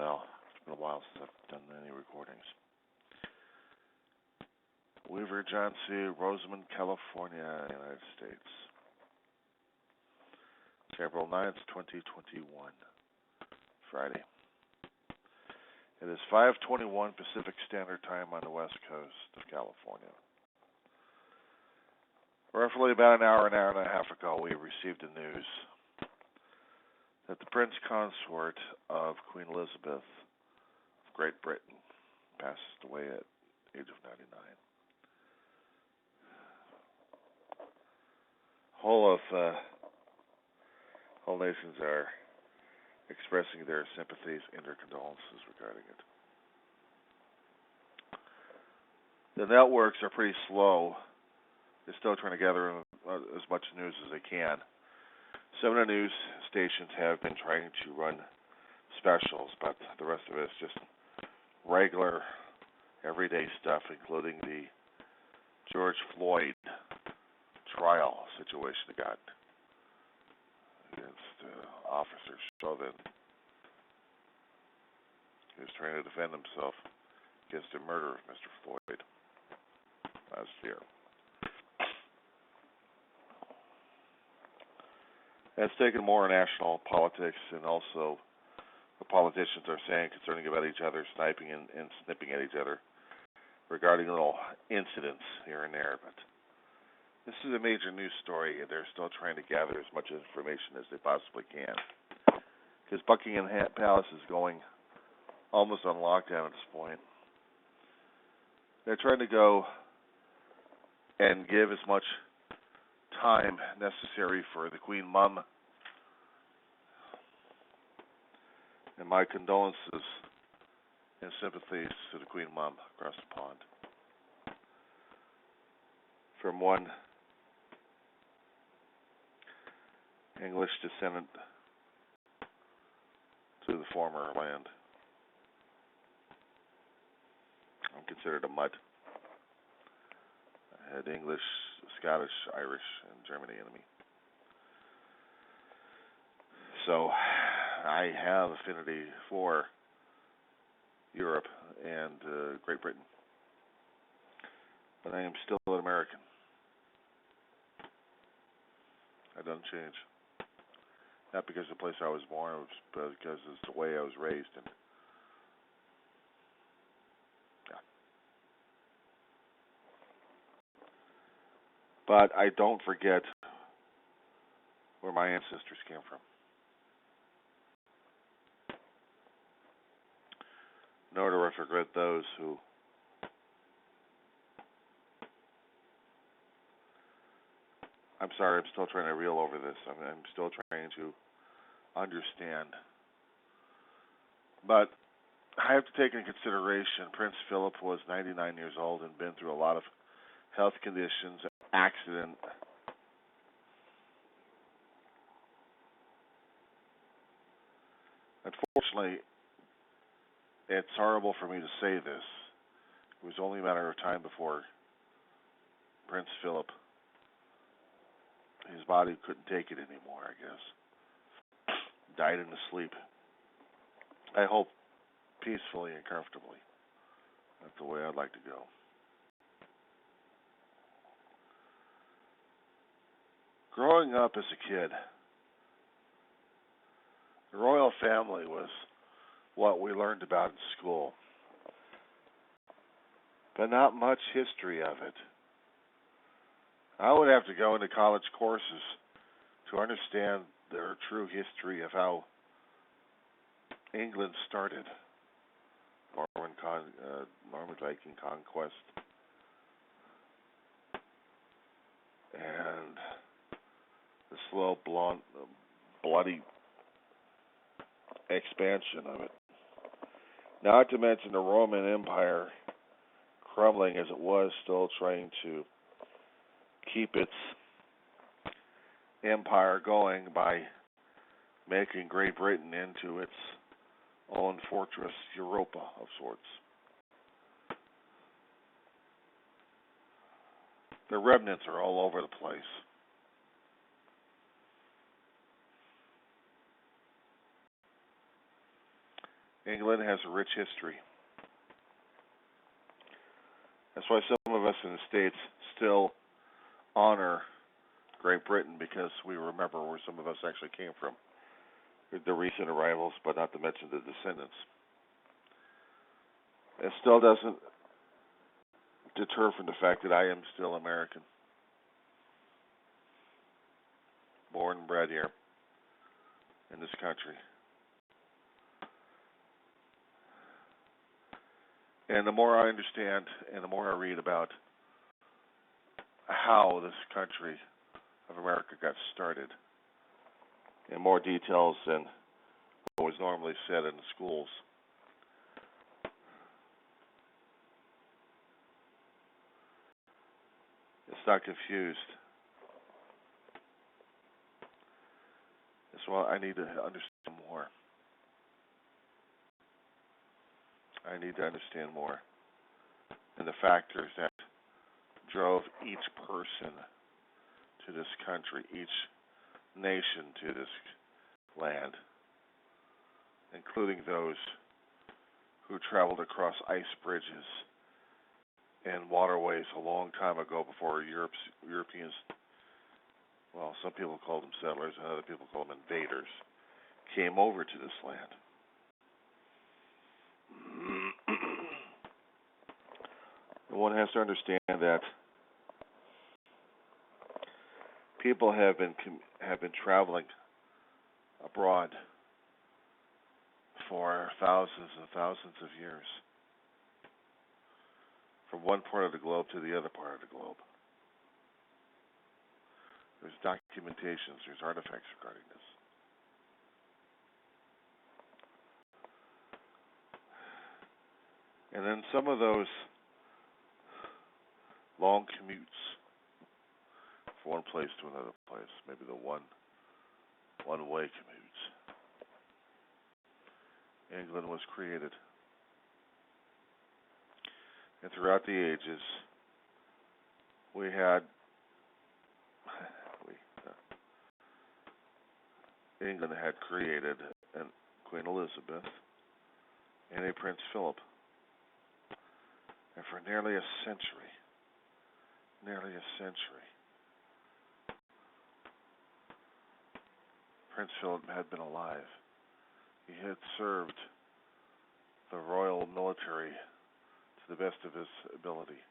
well. It's been a while since I've done any recordings. Weaver, John C., Rosamond, California, United States. It's April 9th, 2021, Friday. It is 5:21 Pacific Standard Time on the west coast of California. Roughly about an hour and a half ago, we received the news that the Prince Consort of Queen Elizabeth of Great Britain passed away at the age of 99. Whole nations are expressing their sympathies and their condolences regarding it. The networks are pretty slow. They're still trying to gather as much news as they can. Some of the news stations have been trying to run specials, but the rest of it is just regular, everyday stuff, including the George Floyd trial situation that got against Officer Chauvin. He was trying to defend himself against the murder of Mr. Floyd last year. It's taken more national politics and also what politicians are saying concerning about each other, sniping and snipping at each other regarding little incidents here and there. But this is a major news story, and they're still trying to gather as much information as they possibly can. Because Buckingham Palace is going almost on lockdown at this point. They're trying to go and give as much time necessary for the Queen Mum. And my condolences and sympathies to the Queen Mum across the pond. From one English descendant to the former land. I'm considered a mutt. I had English, Scottish, Irish, and Germany in me. So I have affinity for Europe and Great Britain. But I am still an American. That doesn't change. Not because of the place I was born, but because it's the way I was raised. And but I don't forget where my ancestors came from. Nor do I regret those who I'm sorry, I'm still trying to reel over this. I'm still trying to understand. But I have to take into consideration Prince Philip was 99 years old and been through a lot of health conditions, accident. Unfortunately, it's horrible for me to say this. It was only a matter of time before Prince Philip, his body couldn't take it anymore, I guess. Died in his sleep. I hope peacefully and comfortably. That's the way I'd like to go. Growing up as a kid, the royal family was what we learned about in school, but not much history of it. I would have to go into college courses to understand their true history of how England started, Norman Viking conquest, and the slow, bloody expansion of it. Not to mention the Roman Empire crumbling as it was, still trying to keep its empire going by making Great Britain into its own fortress Europa of sorts. The remnants are all over the place. England has a rich history. That's why some of us in the States still honor Great Britain, because we remember where some of us actually came from. The recent arrivals, but not to mention the descendants. It still doesn't deter from the fact that I am still American. Born and bred here in this country. And the more I understand and the more I read about how this country of America got started, in more details than what was normally said in the schools, it's not confused. That's why I need to understand more. I need to understand more. And the factors that drove each person to this country, each nation to this land, including those who traveled across ice bridges and waterways a long time ago before Europeans, well, some people called them settlers and other people called them invaders, came over to this land. One has to understand that people have been traveling abroad for thousands and thousands of years, from one part of the globe to the other part of the globe. There's documentations, there's artifacts regarding this. And then some of those long commutes from one place to another place, maybe the one-way commutes. England was created. And throughout the ages, England had created Queen Elizabeth and a Prince Philip. And for nearly a century, Prince Philip had been alive. He had served the royal military to the best of his ability.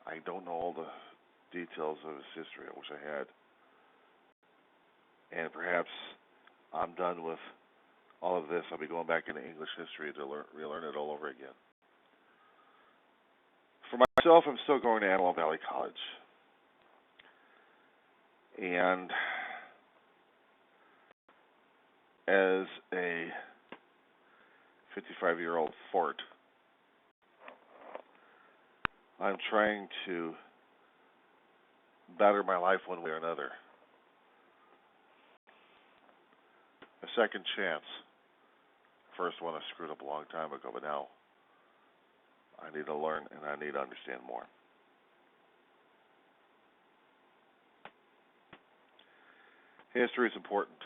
I don't know all the details of his history. I wish I had. And perhaps I'm done with all of this. I'll be going back into English history to relearn it all over again. For myself, I'm still going to Antelope Valley College. And as a 55-year-old fort, I'm trying to better my life one way or another. A second chance. First one I screwed up a long time ago, but now I need to learn and I need to understand more. History is important.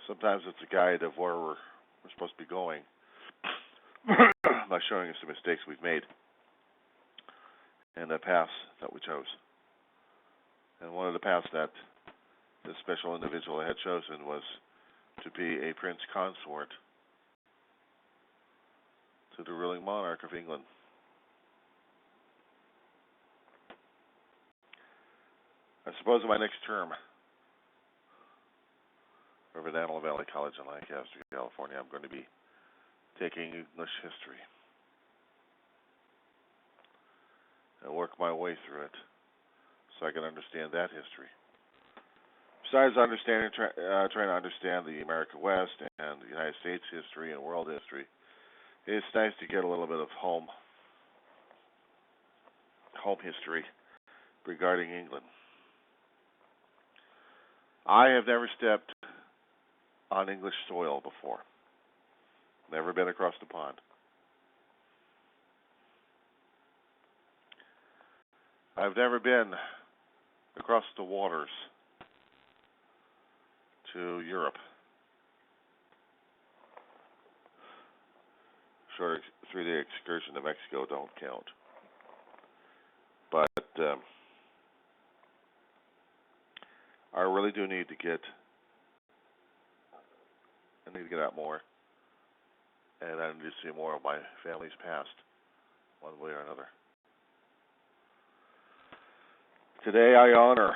Sometimes it's a guide of where we're supposed to be going by showing us the mistakes we've made and the paths that we chose. And one of the paths that this special individual had chosen was to be a prince consort to the ruling monarch of England. I suppose in my next term over at Antelope Valley College in Lancaster, California, I'm going to be taking English history and work my way through it so I can understand that history. Besides trying to understand the America West and the United States history and world history, it's nice to get a little bit of home history regarding England. I have never stepped on English soil before. Never been across the pond. I've never been across the waters to Europe. Short 3-day excursion to Mexico don't count. But I really do need to get. I need to get out more, and I need to see more of my family's past, one way or another. Today I honor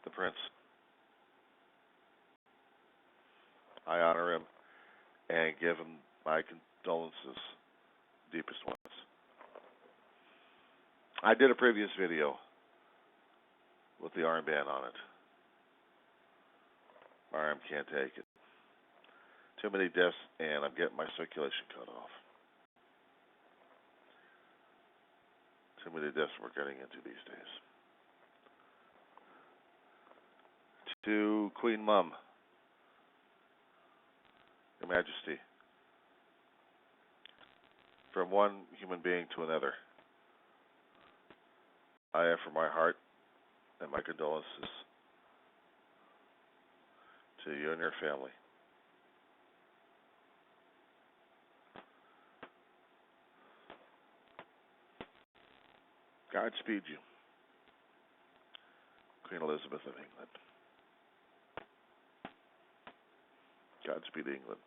the Prince. I honor him and give him my condolences, deepest ones. I did a previous video with the armband on it. My arm can't take it. Too many deaths, and I'm getting my circulation cut off. Too many deaths we're getting into these days. To Queen Mum, Your Majesty, from one human being to another, I offer my heart and my condolences to you and your family. Godspeed you, Queen Elizabeth of England. Godspeed England.